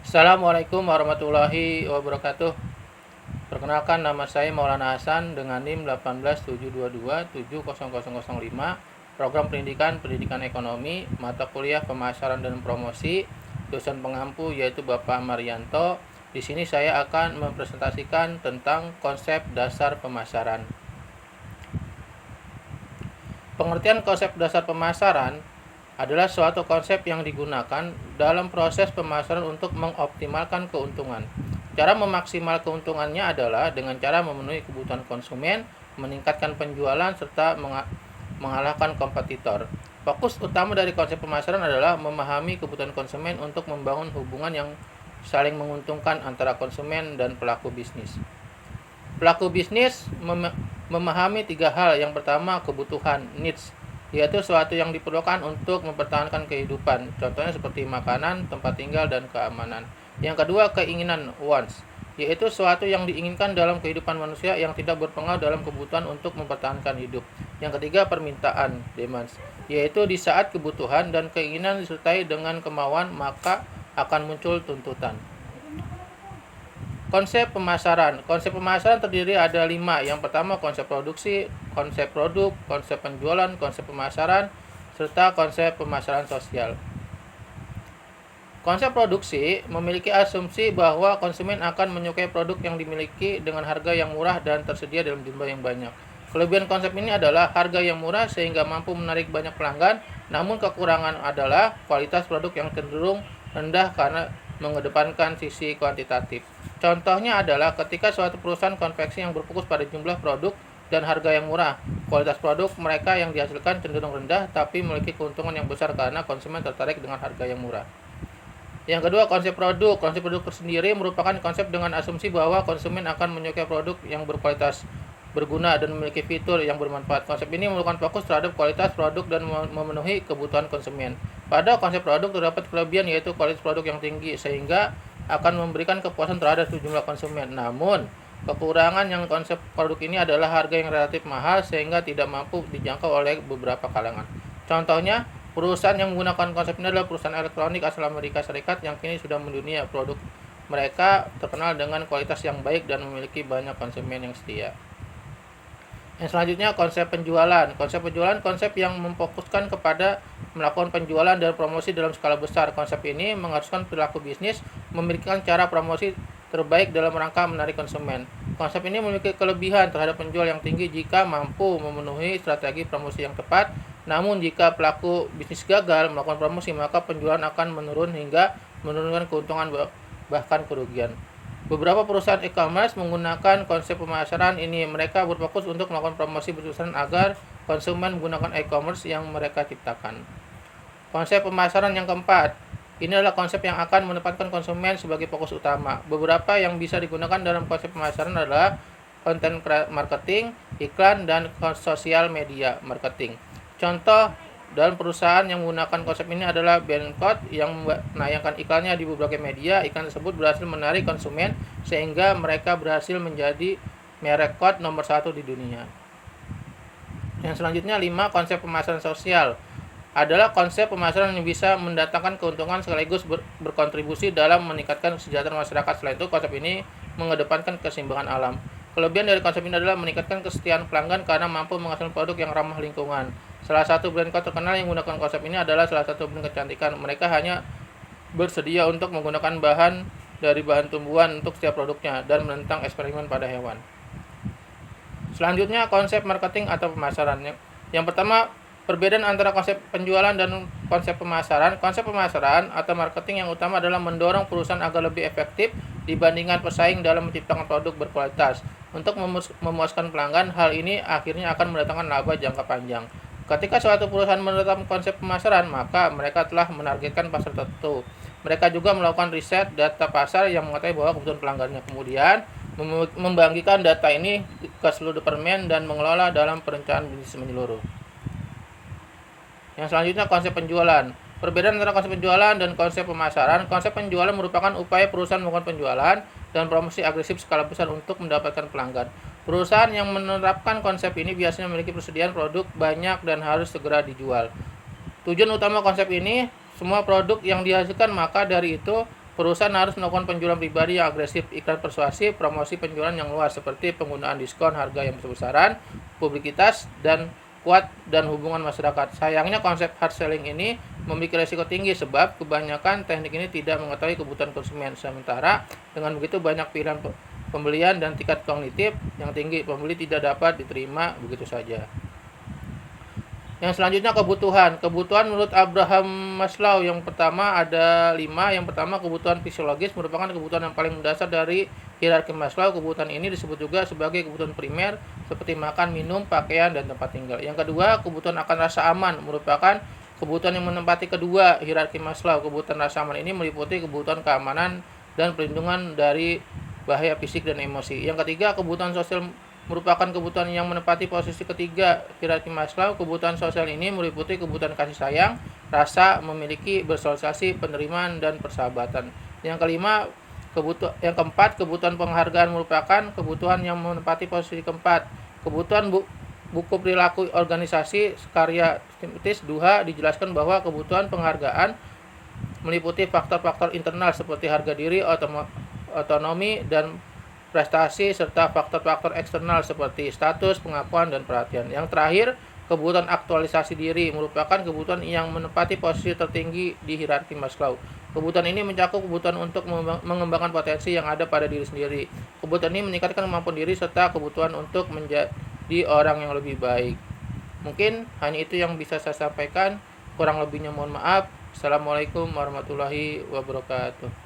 Assalamualaikum warahmatullahi wabarakatuh. Perkenalkan, nama saya Maulana Hasan dengan NIM 18722700005, Program Pendidikan Ekonomi, mata kuliah Pemasaran dan Promosi, dosen pengampu yaitu Bapak Marianto. Di sini saya akan mempresentasikan tentang konsep dasar pemasaran. Pengertian konsep dasar pemasaran adalah suatu konsep yang digunakan dalam proses pemasaran untuk mengoptimalkan keuntungan. Cara memaksimal keuntungannya adalah dengan cara memenuhi kebutuhan konsumen, meningkatkan penjualan, serta mengalahkan kompetitor. Fokus utama dari konsep pemasaran adalah memahami kebutuhan konsumen untuk membangun hubungan yang saling menguntungkan antara konsumen dan pelaku bisnis. Pelaku bisnis memahami tiga hal. Yang pertama, kebutuhan, needs, yaitu sesuatu yang diperlukan untuk mempertahankan kehidupan, contohnya seperti makanan, tempat tinggal, dan keamanan. Yang kedua, keinginan, wants, yaitu sesuatu yang diinginkan dalam kehidupan manusia yang tidak berpengaruh dalam kebutuhan untuk mempertahankan hidup. Yang ketiga, permintaan, demands, yaitu di saat kebutuhan dan keinginan disertai dengan kemauan, maka akan muncul tuntutan. Konsep pemasaran terdiri ada 5. Yang pertama, konsep produksi, konsep produk, konsep penjualan, konsep pemasaran, serta konsep pemasaran sosial. Konsep produksi memiliki asumsi bahwa konsumen akan menyukai produk yang dimiliki dengan harga yang murah dan tersedia dalam jumlah yang banyak. Kelebihan konsep ini adalah harga yang murah sehingga mampu menarik banyak pelanggan, namun kekurangan adalah kualitas produk yang cenderung rendah karena mengedepankan sisi kuantitatif. Contohnya adalah ketika suatu perusahaan konveksi yang berfokus pada jumlah produk dan harga yang murah, kualitas produk mereka yang dihasilkan cenderung rendah tapi memiliki keuntungan yang besar karena konsumen tertarik dengan harga yang murah. Yang kedua, konsep produk. Konsep produk tersendiri merupakan konsep dengan asumsi bahwa konsumen akan menyukai produk yang berkualitas, berguna, dan memiliki fitur yang bermanfaat. Konsep ini merupakan fokus terhadap kualitas produk dan memenuhi kebutuhan konsumen. Pada konsep produk terdapat kelebihan, yaitu kualitas produk yang tinggi sehingga akan memberikan kepuasan terhadap sejumlah konsumen. Namun, kekurangan yang konsep produk ini adalah harga yang relatif mahal sehingga tidak mampu dijangkau oleh beberapa kalangan. Contohnya, perusahaan yang menggunakan konsep ini adalah perusahaan elektronik asal Amerika Serikat yang kini sudah mendunia. Produk mereka terkenal dengan kualitas yang baik dan memiliki banyak konsumen yang setia. Yang selanjutnya, konsep penjualan. Konsep yang memfokuskan kepada melakukan penjualan dan promosi dalam skala besar. Konsep ini mengharuskan perilaku bisnis memiliki cara promosi terbaik dalam rangka menarik konsumen. Konsep ini memiliki kelebihan terhadap penjual yang tinggi jika mampu memenuhi strategi promosi yang tepat. Namun jika pelaku bisnis gagal melakukan promosi, maka penjualan akan menurun hingga menurunkan keuntungan bahkan kerugian. Beberapa perusahaan e-commerce menggunakan konsep pemasaran ini. Mereka berfokus untuk melakukan promosi besar-besaran agar konsumen menggunakan e-commerce yang mereka ciptakan. Konsep pemasaran yang keempat, ini adalah konsep yang akan menempatkan konsumen sebagai fokus utama. Beberapa yang bisa digunakan dalam konsep pemasaran adalah konten marketing, iklan, dan sosial media marketing. Contoh dalam perusahaan yang menggunakan konsep ini adalah Bangkot yang menayangkan iklannya di berbagai media. Iklan tersebut berhasil menarik konsumen sehingga mereka berhasil menjadi merek kot nomor 1 di dunia. Yang selanjutnya 5, konsep pemasaran sosial adalah konsep pemasaran yang bisa mendatangkan keuntungan sekaligus berkontribusi dalam meningkatkan kesejahteraan masyarakat. Selain itu, konsep ini mengedepankan keseimbangan alam. Kelebihan dari konsep ini adalah meningkatkan kesetiaan pelanggan karena mampu menghasilkan produk yang ramah lingkungan. Salah satu brand kot terkenal yang menggunakan konsep ini adalah salah satu brand kecantikan. Mereka hanya bersedia untuk menggunakan bahan dari bahan tumbuhan untuk setiap produknya dan menentang eksperimen pada hewan. Selanjutnya, konsep marketing atau pemasaran. Yang pertama, perbedaan antara konsep penjualan dan konsep pemasaran. Konsep pemasaran atau marketing yang utama adalah mendorong perusahaan agar lebih efektif dibandingkan pesaing dalam menciptakan produk berkualitas. Untuk memuaskan pelanggan, hal ini akhirnya akan mendatangkan laba jangka panjang. Ketika suatu perusahaan menerapkan konsep pemasaran, maka mereka telah menargetkan pasar tertentu. Mereka juga melakukan riset data pasar yang mengetahui bahwa kebutuhan pelanggannya. Kemudian, membagikan data ini ke seluruh departemen dan mengelola dalam perencanaan bisnis menyeluruh. Yang selanjutnya, konsep penjualan. Perbedaan antara konsep penjualan dan konsep pemasaran. Konsep penjualan merupakan upaya perusahaan melakukan penjualan dan promosi agresif skala besar untuk mendapatkan pelanggan. Perusahaan yang menerapkan konsep ini biasanya memiliki persediaan produk banyak dan harus segera dijual. Tujuan utama konsep ini, semua produk yang dihasilkan, maka dari itu Perusahaan harus melakukan penjualan pribadi yang agresif, iklan persuasif, promosi penjualan yang luas seperti penggunaan diskon, harga yang besar-besaran, publikitas, dan kuat dan hubungan masyarakat. Sayangnya konsep hard selling ini memiliki risiko tinggi sebab kebanyakan teknik ini tidak mengetahui kebutuhan konsumen. Sementara dengan begitu banyak pilihan pembelian dan tingkat kognitif yang tinggi, pembeli tidak dapat diterima begitu saja. Yang selanjutnya kebutuhan menurut Abraham Maslow. Yang pertama ada 5. Yang pertama, kebutuhan fisiologis merupakan kebutuhan yang paling mendasar dari hierarki Maslow. Kebutuhan ini disebut juga sebagai kebutuhan primer seperti makan, minum, pakaian, dan tempat tinggal. Yang kedua, kebutuhan akan rasa aman merupakan kebutuhan yang menempati kedua hierarki Maslow. Kebutuhan rasa aman ini meliputi kebutuhan keamanan dan perlindungan dari bahaya fisik dan emosi. Yang ketiga, kebutuhan sosial merupakan kebutuhan yang menempati posisi ketiga hierarki Maslow. Kebutuhan sosial ini meliputi kebutuhan kasih sayang, rasa memiliki, bersosialisasi, penerimaan, dan persahabatan. Yang keempat, kebutuhan penghargaan merupakan kebutuhan yang menempati posisi keempat. Kebutuhan buku perilaku organisasi karya Smith Duha dijelaskan bahwa kebutuhan penghargaan meliputi faktor-faktor internal seperti harga diri, otonomi, dan prestasi, serta faktor-faktor eksternal seperti status, pengakuan, dan perhatian. Yang terakhir, kebutuhan aktualisasi diri merupakan kebutuhan yang menempati posisi tertinggi di hierarki Maslow. Kebutuhan ini mencakup kebutuhan untuk mengembangkan potensi yang ada pada diri sendiri. Kebutuhan ini meningkatkan kemampuan diri serta kebutuhan untuk menjadi orang yang lebih baik. Mungkin hanya itu yang bisa saya sampaikan. Kurang lebihnya mohon maaf. Assalamualaikum warahmatullahi wabarakatuh.